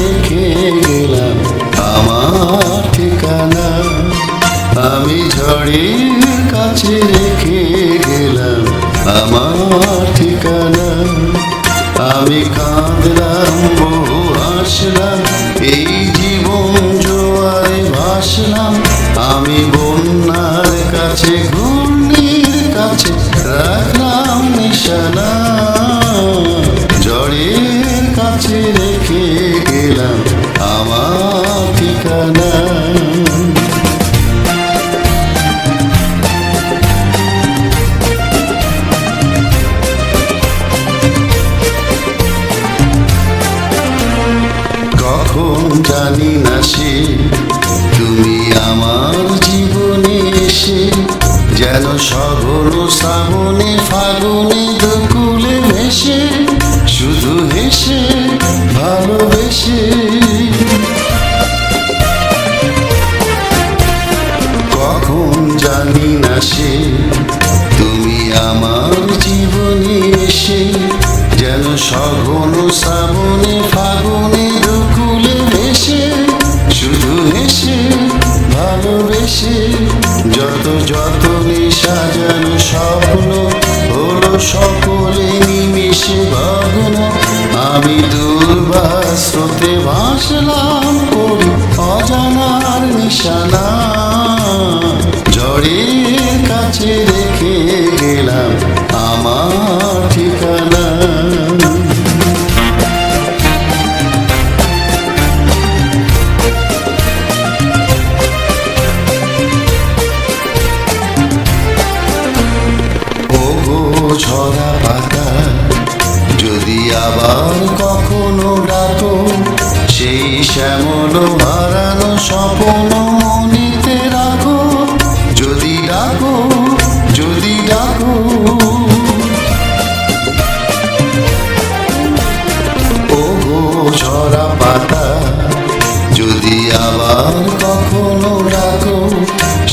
রেখে গেলাম আমার ঠিকানা। আমি ঝড়ের কাছে রেখে গেলাম আমার ঠিকানা। আমি কাঁদলাম বহু হাসলাম, এই জীবন জোয়ারে ভাসলাম। আমি বন্যার কাছে ঘূর্ণির কাছে রাখলাম নিশানা। ঝড়ের কাছে রেখে গেলাম আমার ঠিকানা। কখন জানি না সে তুমি আমার জীবনে এসে, যেন সঘন শ্রাবণে ফাগুনে দুকুলে ভেসে, শুধু হেসে ভালোবেসে। কখন জানি না সে তুমি আমার জীবনে এসে, যেন সঘন শ্রাবণে ফাগুনে দুকুলে ভেসে, শুধু হেসে ভালোবেসে। যত যতনে সাজানো স্বপ্ন হলো সকলে নিমিষে ভগ্ন। আমি দুর্বার স্রোতে ভাসলাম করি অজানার নিশানা। ঝড়ের কাছে রেখে গেলাম আমার ঠিকানা। ঝরা পাতা যদি আবার কখনো ডাকো, সেই শ্যামল হারানো স্বপ্ন মনেতে রাখো। যদি ডাকো, যদি ডাকো। ও গো ঝরা পাতা যদি আবার কখনো ডাকো,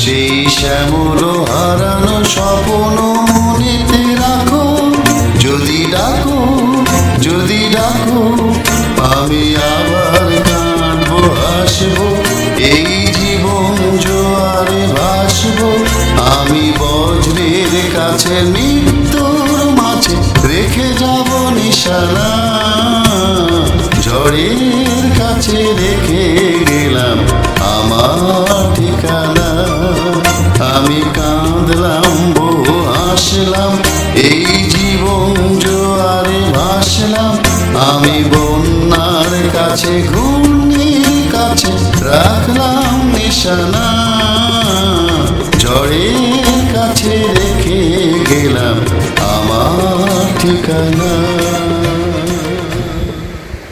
সেই শ্যামল হারানো স্বপ্ন মনেতে রাখো। যদি ডাকো, যদি ডাকো। আমি আবার কাঁদবো হাসবো, এই জীবন জোয়ারে ভাসবো। আমি বজ্রের কাছে মৃত্যুর মাঝে রেখে যাব নিশানা। ঝড়ের কাছে রেখে গেলাম আমার ঠিকানা। আমি কাঁদলাম বহু হাসলাম, এই জীবন জোয়ারে ভাসলাম। আমি বন্যার কাছে ঘূর্ণির কাছে রাখলাম নিশানা। ঝড়ের কাছে রেখে গেলাম আমার ঠিকানা।